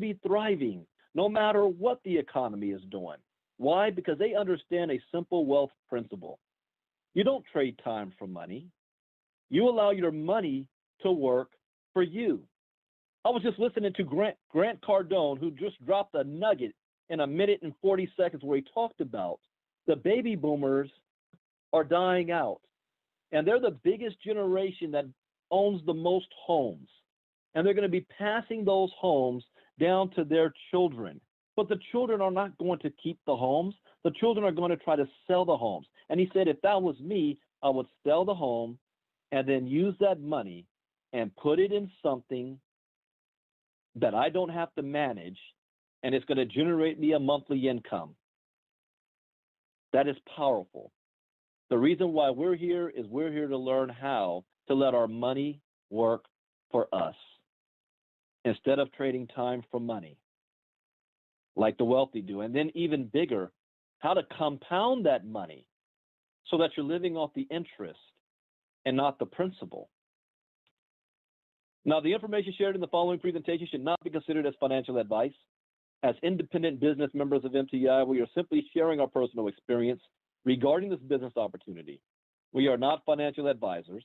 be thriving no matter what the economy is doing. Why? Because they understand a simple wealth principle. You don't trade time for money. You allow your money to work for you. I was just listening to Grant Cardone, who just dropped a nugget in a minute and 40 seconds where he talked about the baby boomers are dying out. And they're the biggest generation that owns the most homes. And they're going to be passing those homes down to their children. But the children are not going to keep the homes. The children are going to try to sell the homes. And he said, if that was me, I would sell the home and then use that money and put it in something that I don't have to manage, and it's going to generate me a monthly income. That is powerful. The reason why we're here is we're here to learn how to let our money work for us instead of trading time for money like the wealthy do. And then even bigger, how to compound that money so that you're living off the interest and not the principal. Now, the information shared in the following presentation should not be considered as financial advice. As independent business members of MTI, we are simply sharing our personal experience regarding this business opportunity. We are not financial advisors.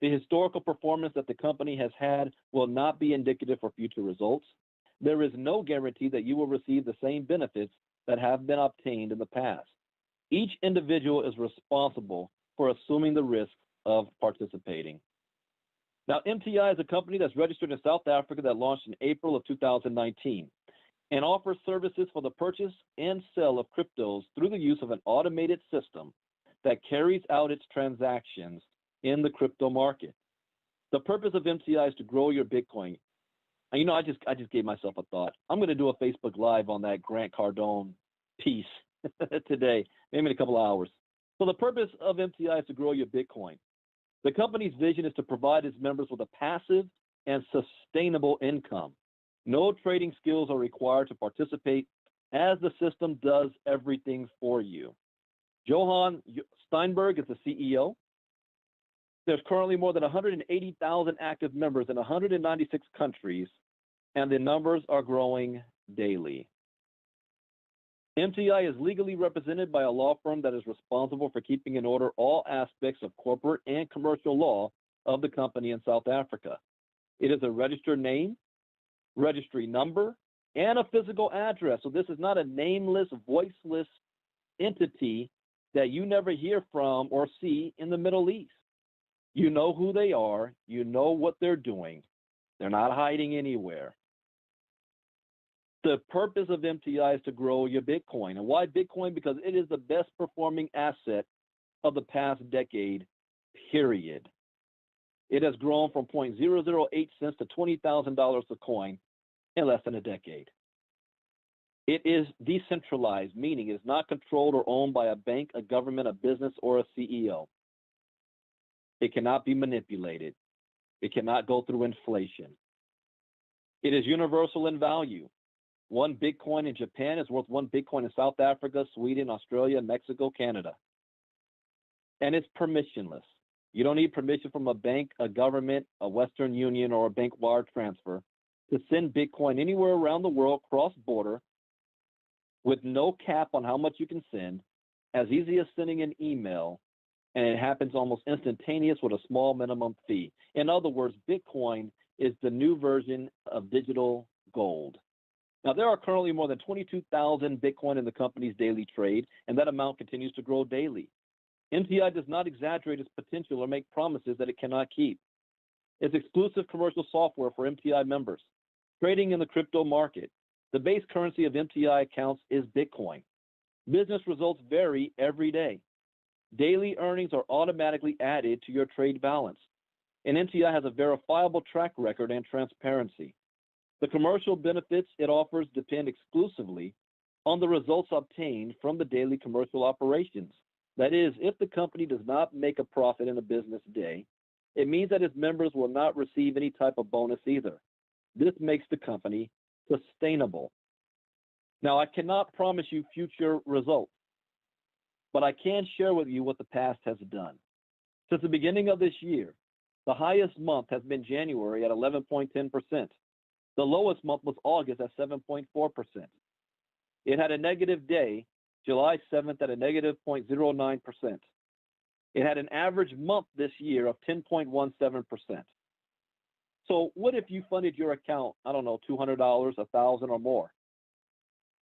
The historical performance that the company has had will not be indicative for future results. There is no guarantee that you will receive the same benefits that have been obtained in the past. Each individual is responsible for assuming the risk of participating. Now, MTI is a company that's registered in South Africa that launched in April of 2019 and offers services for the purchase and sale of cryptos through the use of an automated system that carries out its transactions in the crypto market. The purpose of MTI is to grow your Bitcoin. And I just gave myself a thought. I'm going to do a Facebook Live on that Grant Cardone piece today, maybe in a couple of hours. So the purpose of MTI is to grow your Bitcoin. The company's vision is to provide its members with a passive and sustainable income. No trading skills are required to participate, as the system does everything for you. Johann Steinberg is the CEO. There's currently more than 180,000 active members in 196 countries, and the numbers are growing daily. MTI is legally represented by a law firm that is responsible for keeping in order all aspects of corporate and commercial law of the company in South Africa. It is a registered name, registry number, and a physical address. So this is not a nameless, voiceless entity that you never hear from or see in the Middle East. You know who they are. You know what they're doing. They're not hiding anywhere. The purpose of MTI is to grow your Bitcoin. And why Bitcoin? Because it is the best performing asset of the past decade, period. It has grown from 0.008 cents to $20,000 a coin in less than a decade. It is decentralized, meaning it is not controlled or owned by a bank, a government, a business, or a CEO. It cannot be manipulated. It cannot go through inflation. It is universal in value. One Bitcoin in Japan is worth one Bitcoin in South Africa, Sweden, Australia, Mexico, Canada. And it's permissionless. You don't need permission from a bank, a government, a Western Union, or a bank wire transfer to send Bitcoin anywhere around the world, cross-border, with no cap on how much you can send, as easy as sending an email, and it happens almost instantaneous with a small minimum fee. In other words, Bitcoin is the new version of digital gold. Now, there are currently more than 22,000 Bitcoin in the company's daily trade, and that amount continues to grow daily. MTI does not exaggerate its potential or make promises that it cannot keep. It's exclusive commercial software for MTI members. Trading in the crypto market. The base currency of MTI accounts is Bitcoin. Business results vary every day. Daily earnings are automatically added to your trade balance. And MTI has a verifiable track record and transparency. The commercial benefits it offers depend exclusively on the results obtained from the daily commercial operations. That is, if the company does not make a profit in a business day, it means that its members will not receive any type of bonus either. This makes the company sustainable. Now, I cannot promise you future results, but I can share with you what the past has done. Since the beginning of this year, the highest month has been January at 11.10%. The lowest month was August at 7.4%. It had a negative day, July 7th, at a negative 0.09%. It had an average month this year of 10.17%. So what if you funded your account, I don't know, $200, $1,000 or more?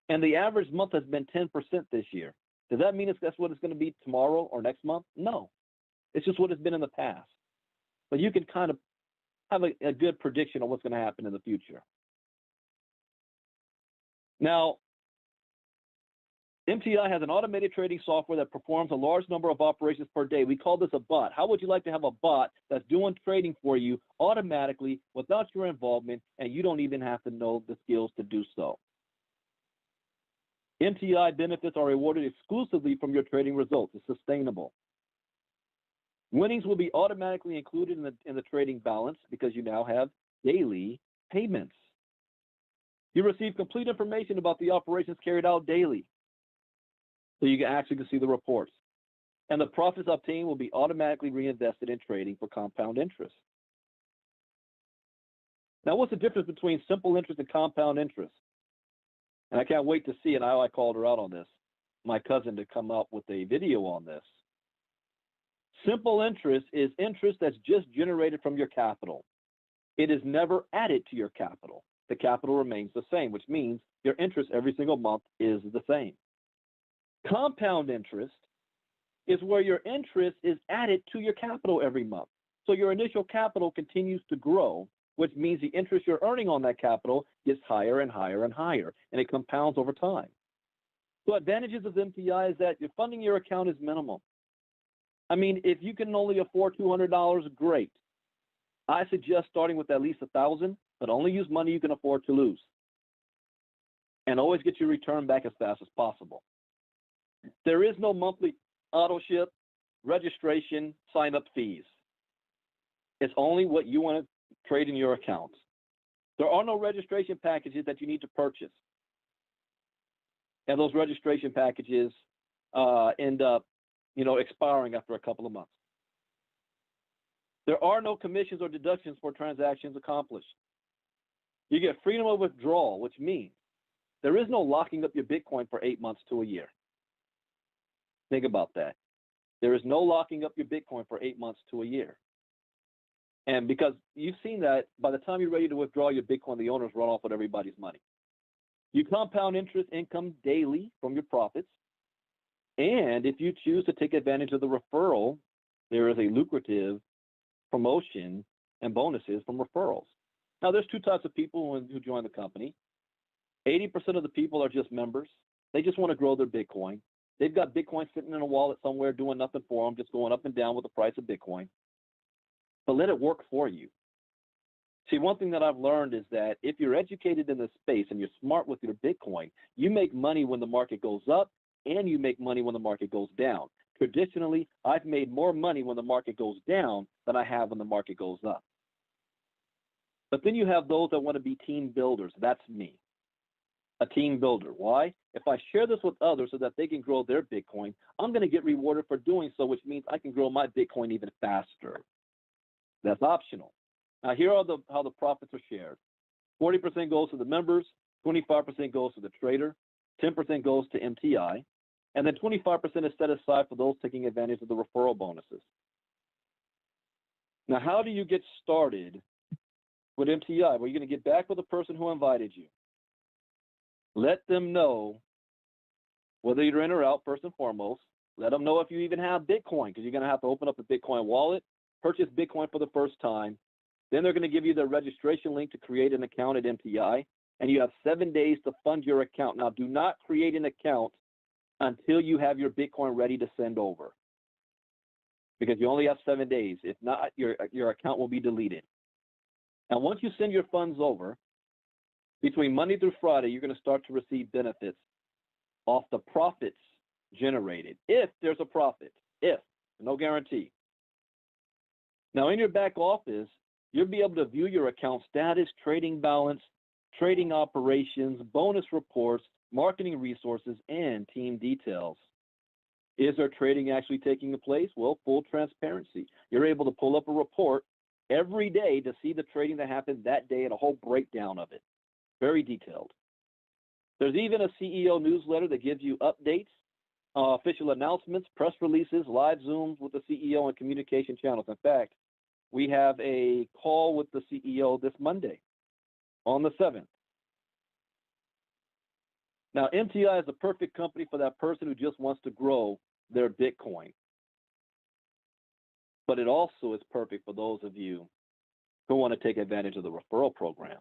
And the average month has been 10% this year. Does that mean that's what it's going to be tomorrow or next month? No. It's just what it's been in the past. But you can kind of have a good prediction of what's going to happen in the future. Now, MTI has an automated trading software that performs a large number of operations per day. We call this a bot. How would you like to have a bot that's doing trading for you automatically without your involvement, and you don't even have to know the skills to do so? MTI benefits are rewarded exclusively from your trading results. It's sustainable. Winnings will be automatically included in the trading balance because you now have daily payments. You receive complete information about the operations carried out daily, so you can actually see the reports. And the profits obtained will be automatically reinvested in trading for compound interest. Now, what's the difference between simple interest and compound interest? And I can't wait to see, and I called her out on this, my cousin, to come up with a video on this. Simple interest is interest that's just generated from your capital. It is never added to your capital. The capital remains the same, which means your interest every single month is the same. Compound interest is where your interest is added to your capital every month. So your initial capital continues to grow, which means the interest you're earning on that capital gets higher and higher and higher, and it compounds over time. So advantages of MTI is that your funding your account is minimal. I mean, if you can only afford $200, great. I suggest starting with at least $1,000, but only use money you can afford to lose. And always get your return back as fast as possible. There is no monthly auto ship, registration, sign-up fees. It's only what you want to trade in your accounts. There are no registration packages that you need to purchase. And those registration packages end up, expiring after a couple of months. There are no commissions or deductions for transactions accomplished. You get freedom of withdrawal, which means there is no locking up your Bitcoin for 8 months to a year. Think about that. There is no locking up your Bitcoin for 8 months to a year. And because you've seen that by the time you're ready to withdraw your Bitcoin, the owners run off with everybody's money. You compound interest income daily from your profits. And if you choose to take advantage of the referral, there is a lucrative promotion and bonuses from referrals. Now, there's two types of people who join the company. 80% of the people are just members. They just want to grow their Bitcoin. They've got Bitcoin sitting in a wallet somewhere doing nothing for them, just going up and down with the price of Bitcoin. But let it work for you. See, one thing that I've learned is that if you're educated in this space and you're smart with your Bitcoin, you make money when the market goes up and you make money when the market goes down. Traditionally, I've made more money when the market goes down than I have when the market goes up. But then you have those that want to be team builders. That's me, a team builder. Why? If I share this with others so that they can grow their Bitcoin, I'm going to get rewarded for doing so, which means I can grow my Bitcoin even faster. That's optional. Now, here are how the profits are shared. 40% goes to the members, 25% goes to the trader, 10% goes to MTI, and then 25% is set aside for those taking advantage of the referral bonuses. Now, how do you get started with MTI? Well, you're going to get back with the person who invited you. Let them know whether you're in or out, first and foremost. Let them know if you even have Bitcoin, because you're going to have to open up a Bitcoin wallet, purchase Bitcoin for the first time. Then they're going to give you the registration link to create an account at MTI, and you have 7 days to fund your account. Now, do not create an account until you have your Bitcoin ready to send over, because you only have 7 days. If not, your account will be deleted. And once you send your funds over, between Monday through Friday, you're going to start to receive benefits off the profits generated, if there's a profit, no guarantee. Now, in your back office, you'll be able to view your account status, trading balance, trading operations, bonus reports, marketing resources, and team details. Is there trading actually taking place? Well, full transparency. You're able to pull up a report every day to see the trading that happened that day and a whole breakdown of it. very detailed. There's even a CEO newsletter that gives you updates, official announcements, press releases, live Zooms with the CEO and communication channels. In fact, we have a call with the CEO this Monday on the 7th. Now, MTI is the perfect company for that person who just wants to grow their Bitcoin. But it also is perfect for those of you who want to take advantage of the referral program.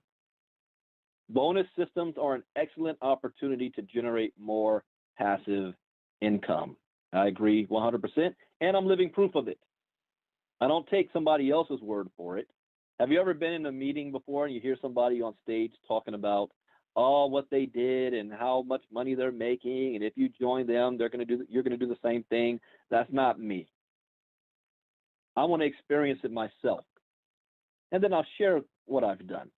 Bonus systems are an excellent opportunity to generate more passive income. I agree 100%, and I'm living proof of it. I don't take somebody else's word for it. Have you ever been in a meeting before and you hear somebody on stage talking about what they did and how much money they're making, and if you join them, you're going to do the same thing? That's not me. I want to experience it myself, and then I'll share what I've done.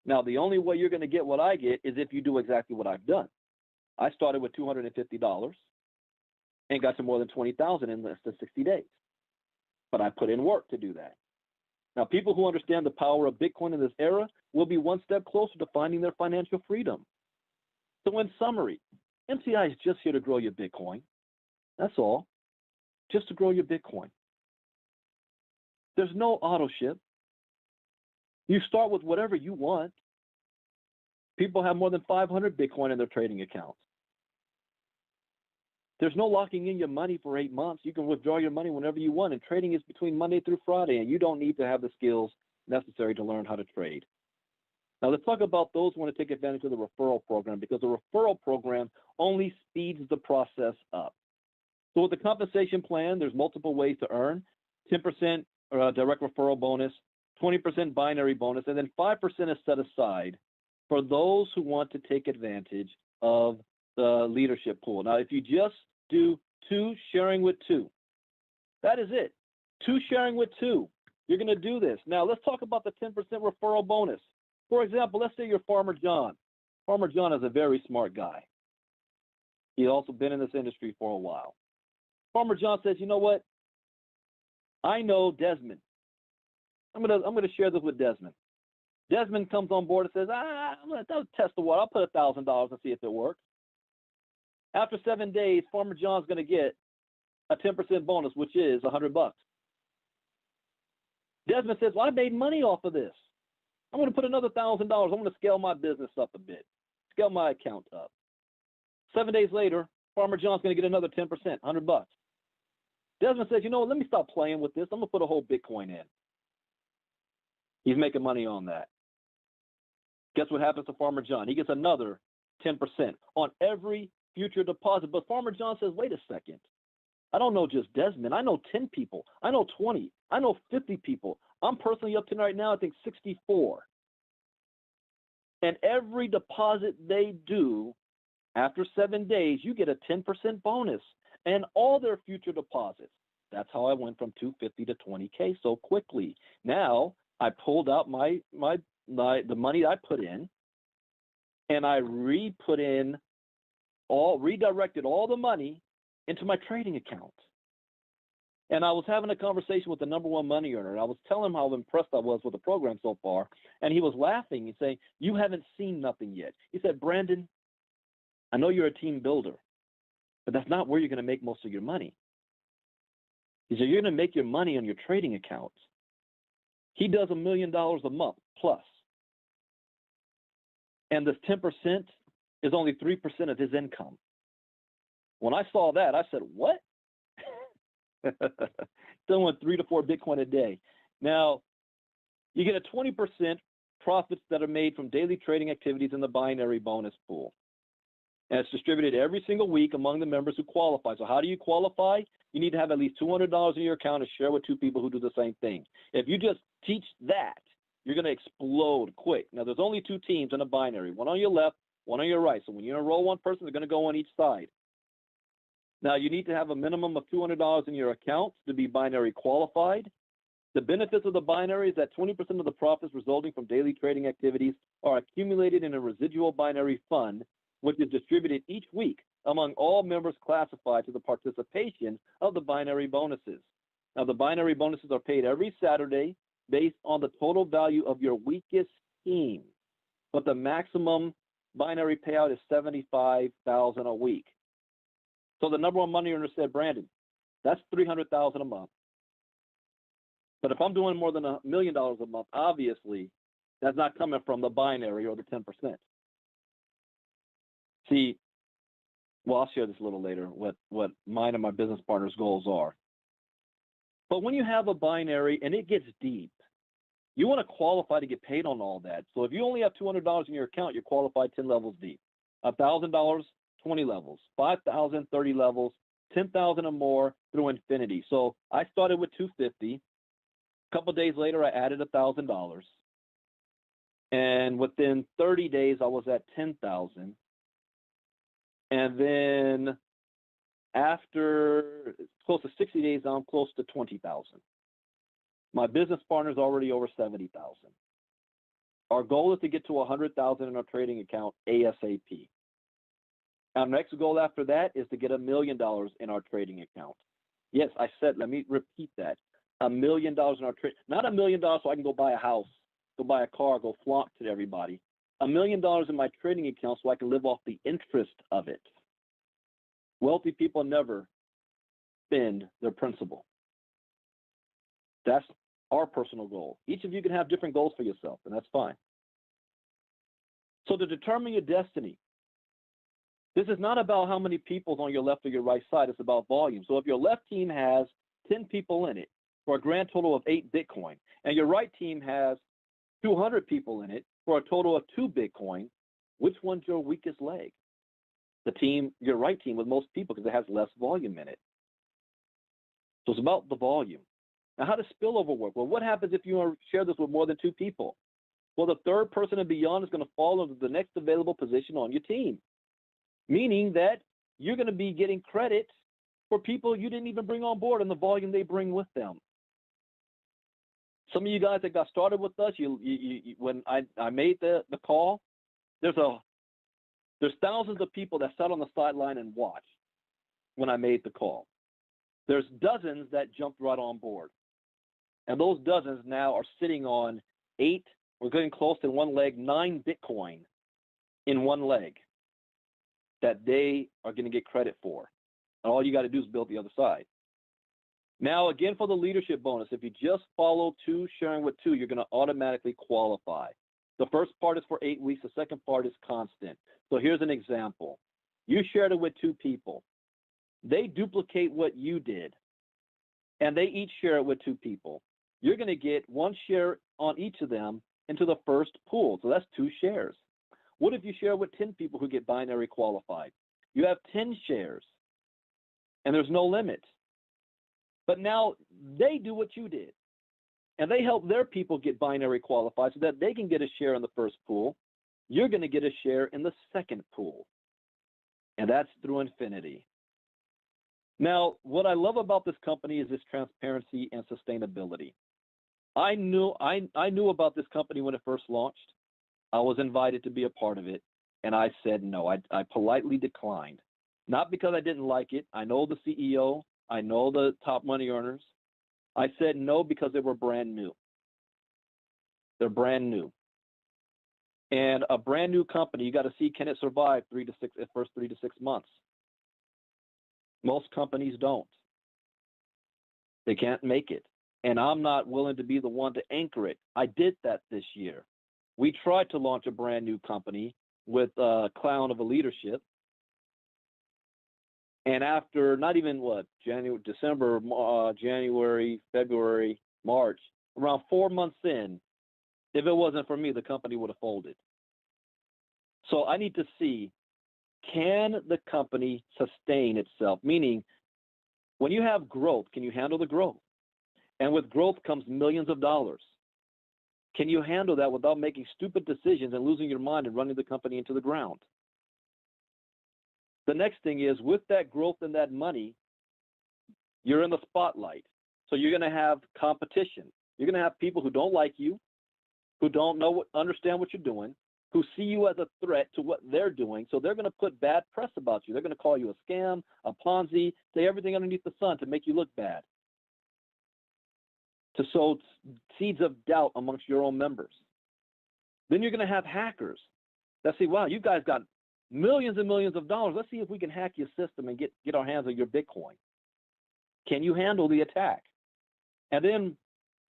Now, the only way you're going to get what I get is if you do exactly what I've done. I started with $250 and got to more than $20,000 in less than 60 days. But I put in work to do that. Now, people who understand the power of Bitcoin in this era will be one step closer to finding their financial freedom. So in summary, MTI is just here to grow your Bitcoin. That's all. Just to grow your Bitcoin. There's no auto ship. You start with whatever you want. People have more than 500 Bitcoin in their trading accounts. There's no locking in your money for 8 months. You can withdraw your money whenever you want, and trading is between Monday through Friday, and you don't need to have the skills necessary to learn how to trade. Now, let's talk about those who want to take advantage of the referral program, because the referral program only speeds the process up. So with the compensation plan, there's multiple ways to earn: 10% direct referral bonus, 20% binary bonus, and then 5% is set aside for those who want to take advantage of the leadership pool. Now, if you just do 2 sharing with 2, that is it. 2 sharing with 2. You're going to do this. Now, let's talk about the 10% referral bonus. For example, let's say you're Farmer John. Farmer John is a very smart guy. He's also been in this industry for a while. Farmer John says, you know what? I know Desmond. I'm gonna share this with Desmond. Desmond comes on board and says, I'm gonna test the water. I'll put $1,000 and see if it works. After 7 days, Farmer John's gonna get a 10% bonus, which is $100. Desmond says, well, I made money off of this. I'm gonna put another $1,000. I'm gonna scale my business up a bit, scale my account up. 7 days later, Farmer John's gonna get another 10%, $100. Desmond says, you know what, let me stop playing with this. I'm gonna put a whole Bitcoin in. He's making money on that. Guess what happens to Farmer John? He gets another 10% on every future deposit. But Farmer John says, wait a second. I don't know just Desmond. I know 10 people. I know 20. I know 50 people. I'm personally up to right now, I think 64. And every deposit they do, after 7 days, you get a 10% bonus and all their future deposits. That's how I went from 250 to 20K so quickly. Now, I pulled out the money I put in, and I redirected all the money into my trading account. And I was having a conversation with the number one money earner, and I was telling him how impressed I was with the program so far, and he was laughing and saying, you haven't seen nothing yet. He said, Brandon, I know you're a team builder, but that's not where you're going to make most of your money. He said, you're going to make your money on your trading accounts. He does $1 million a month plus. And this 10% is only 3% of his income. When I saw that, I said, what? Doing 3 to 4 Bitcoin a day. Now, you get a 20% profits that are made from daily trading activities in the binary bonus pool. And it's distributed every single week among the members who qualify. So how do you qualify? You need to have at least $200 in your account and share with 2 people who do the same thing. If you just teach that, you're going to explode quick. Now, there's only 2 teams in a binary, one on your left, one on your right. So when you enroll one person, they're going to go on each side. Now, you need to have a minimum of $200 in your account to be binary qualified. The benefits of the binary is that 20% of the profits resulting from daily trading activities are accumulated in a residual binary fund, which is distributed each week among all members classified to the participation of the binary bonuses. Now, the binary bonuses are paid every Saturday based on the total value of your weakest team. but the maximum binary payout is 75,000 a week. So the number one money earner said, Brandon, that's 300,000 a month. But if I'm doing more than $1 million a month, obviously that's not coming from the binary or the 10%. See, well, I'll share this a little later, what mine and my business partners' goals are. But when you have a binary and it gets deep, you want to qualify to get paid on all that. So if you only have $200 in your account, you're qualified 10 levels deep. $1,000, 20 levels. 5,000, 30 levels. 10,000 or more through infinity. So I started with $250. A couple of days later, I added $1,000. And within 30 days, I was at 10,000. And then after close to 60 days, I'm close to 20,000. My business partner's already over 70,000. Our goal is to get to 100,000 in our trading account ASAP. Our next goal after that is to get $1 million in our trading account. Yes, I said, let me repeat that. $1 million in our trade, not $1 million so I can go buy a house, go buy a car, go flaunt to everybody. $1 million in my trading account so I can live off the interest of it. Wealthy people never spend their principal. That's our personal goal. Each of you can have different goals for yourself, and that's fine. So to determine your destiny, this is not about how many people's on your left or your right side. It's about volume. So if your left team has 10 people in it for a grand total of 8 Bitcoin, and your right team has 200 people in it for a total of 2 Bitcoin, which one's your weakest leg? The team, your right team with most people, because it has less volume in it. So it's about the volume. Now, how does spillover work? Well, what happens if you share this with more than 2 people? Well, the third person and beyond is going to fall into the next available position on your team, meaning that you're going to be getting credit for people you didn't even bring on board and the volume they bring with them. Some of you guys that got started with us, when I made the call, there's thousands of people that sat on the sideline and watched when I made the call. There's dozens that jumped right on board. And those dozens now are sitting on 8, we're getting close to one leg, 9 Bitcoin in one leg that they are going to get credit for. And all you got to do is build the other side. Now, again, for the leadership bonus, if you just follow 2, sharing with 2, you're going to automatically qualify. The first part is for 8 weeks. The second part is constant. So here's an example. You shared it with 2 people. They duplicate what you did, and they each share it with 2 people. You're going to get 1 share on each of them into the first pool. So that's 2 shares. What if you share with 10 people who get binary qualified? You have 10 shares, and there's no limit. But now they do what you did, and they help their people get binary qualified so that they can get a share in the first pool. You're going to get a share in the second pool, and that's through infinity. Now, what I love about this company is its transparency and sustainability. I knew about this company when it first launched. I was invited to be a part of it, and I said no. I politely declined, not because I didn't like it. I know the CEO. I know the top money earners. I said no because they were brand new. They're brand new. And a brand new company, you got to see, can it survive the first 3 to 6 months? Most companies don't. They can't make it. And I'm not willing to be the one to anchor it. I did that this year. We tried to launch a brand new company with a clown of a leadership. And after not even December, January, February, March, around 4 months in, if it wasn't for me, the company would have folded. So I need to see, can the company sustain itself? Meaning, when you have growth, can you handle the growth? And with growth comes millions of dollars. Can you handle that without making stupid decisions and losing your mind and running the company into the ground? The next thing is, with that growth and that money, you're in the spotlight. So you're going to have competition. You're going to have people who don't like you, who don't understand what you're doing, who see you as a threat to what they're doing. So they're going to put bad press about you. They're going to call you a scam, a Ponzi, say everything underneath the sun to make you look bad, to sow seeds of doubt amongst your own members. Then you're going to have hackers that say, wow, you guys got millions and millions of dollars. Let's see if we can hack your system and get our hands on your Bitcoin. Can you handle the attack? And then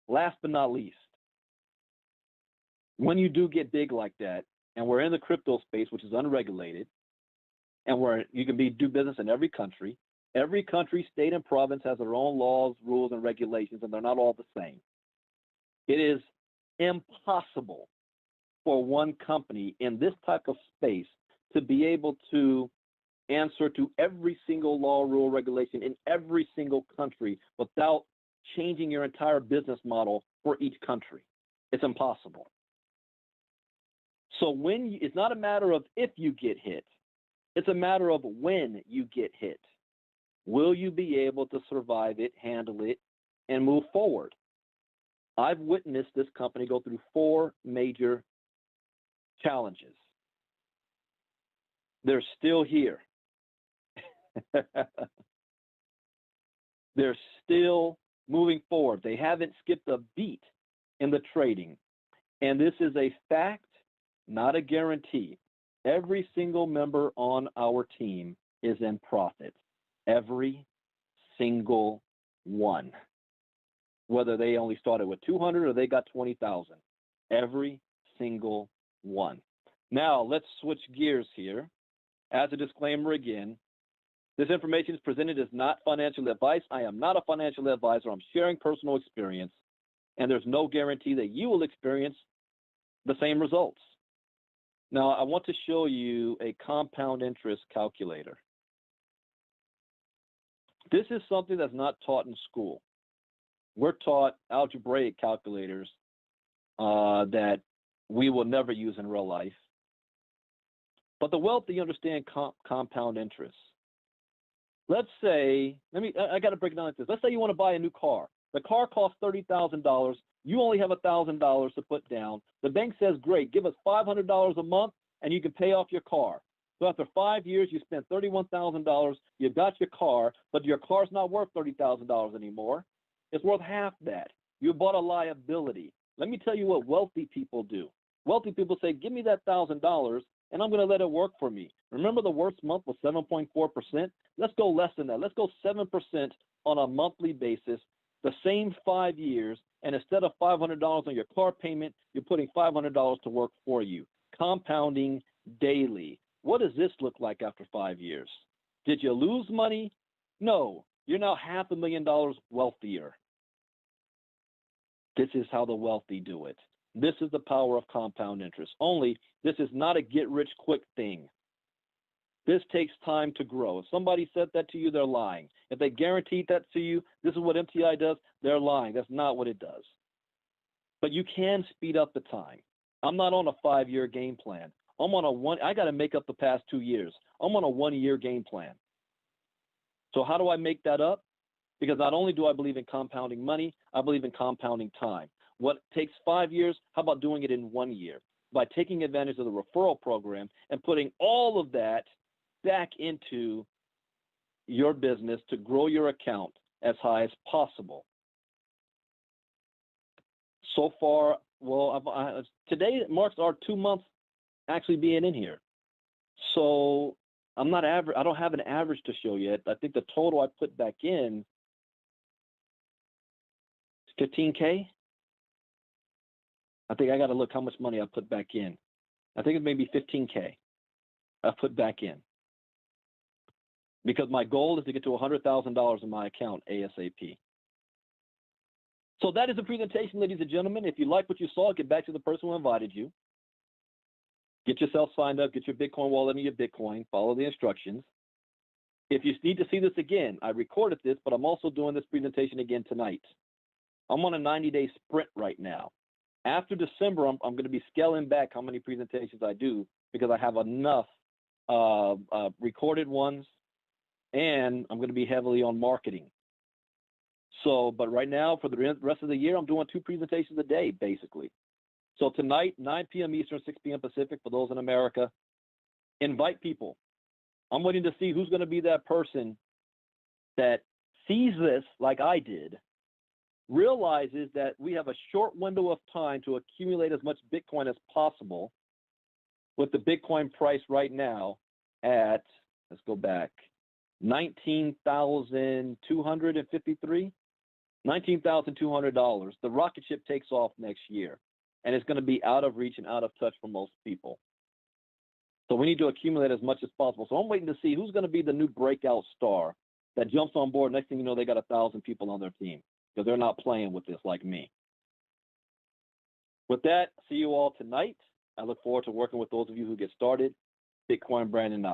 last but not least, when you do get big like that, and we're in the crypto space, which is unregulated, and where you can do business in every country, state, and province has their own laws, rules, and regulations, and they're not all the same. It is impossible for one company in this type of space to be able to answer to every single law, rule, regulation in every single country without changing your entire business model for each country. It's impossible. So it's not a matter of if you get hit, it's a matter of when you get hit. Will you be able to survive it, handle it, and move forward? I've witnessed this company go through 4 major challenges. They're still here. They're still moving forward. They haven't skipped a beat in the trading. And this is a fact, not a guarantee. Every single member on our team is in profit. Every single one. Whether they only started with 200 or they got 20,000. Every single one. Now, let's switch gears here. As a disclaimer again, this information is presented as not financial advice. I am not a financial advisor. I'm sharing personal experience, and there's no guarantee that you will experience the same results. Now, I want to show you a compound interest calculator. This is something that's not taught in school. We're taught algebraic calculators that we will never use in real life. But the wealthy understand compound interest. Let's say, I got to break it down like this. Let's say you want to buy a new car. The car costs $30,000. You only have $1,000 to put down. The bank says, great, give us $500 a month and you can pay off your car. So after 5 years, you spent $31,000. You've got your car, but your car's not worth $30,000 anymore. It's worth half that. You bought a liability. Let me tell you what wealthy people do. Wealthy people say, give me that $1,000 and I'm going to let it work for me. Remember the worst month was 7.4%? Let's go less than that. Let's go 7% on a monthly basis, the same 5 years, and instead of $500 on your car payment, you're putting $500 to work for you. Compounding daily. What does this look like after 5 years? Did you lose money? No. You're now $500,000 wealthier. This is how the wealthy do it. This is the power of compound interest. Only this is not a get-rich-quick thing. This takes time to grow. If somebody said that to you, they're lying. If they guaranteed that to you, this is what MTI does, they're lying. That's not what it does. But you can speed up the time. I'm not on a 5-year game plan. I'm on I got to make up the past 2 years. I'm on a 1-year game plan. So how do I make that up? Because not only do I believe in compounding money, I believe in compounding time. What takes 5 years, how about doing it in 1 year? By taking advantage of the referral program and putting all of that back into your business to grow your account as high as possible. So far, well, today marks our 2 months actually being in here. So I'm not average. I don't have an average to show yet. I think the total I put back in is $15K. I think I got to look how much money I put back in. I think it's maybe $15K I put back in. Because my goal is to get to $100,000 in my account ASAP. So that is the presentation, ladies and gentlemen. If you like what you saw, get back to the person who invited you. Get yourself signed up, get your Bitcoin wallet and your Bitcoin, follow the instructions. If you need to see this again, I recorded this, but I'm also doing this presentation again tonight. I'm on a 90-day sprint right now. After December, I'm going to be scaling back how many presentations I do because I have enough recorded ones, and I'm going to be heavily on marketing. So, but right now, for the rest of the year, I'm doing 2 presentations a day, basically. So tonight, 9 p.m. Eastern, 6 p.m. Pacific, for those in America, invite people. I'm waiting to see who's going to be that person that sees this like I did realizes that we have a short window of time to accumulate as much Bitcoin as possible with the Bitcoin price right now at, let's go back, 19,253, $19,200. The rocket ship takes off next year, and it's going to be out of reach and out of touch for most people. So we need to accumulate as much as possible. So I'm waiting to see who's going to be the new breakout star that jumps on board. Next thing you know, they got 1,000 people on their team because they're not playing with this like me. With that, see you all tonight. I look forward to working with those of you who get started. Bitcoin Brandon out.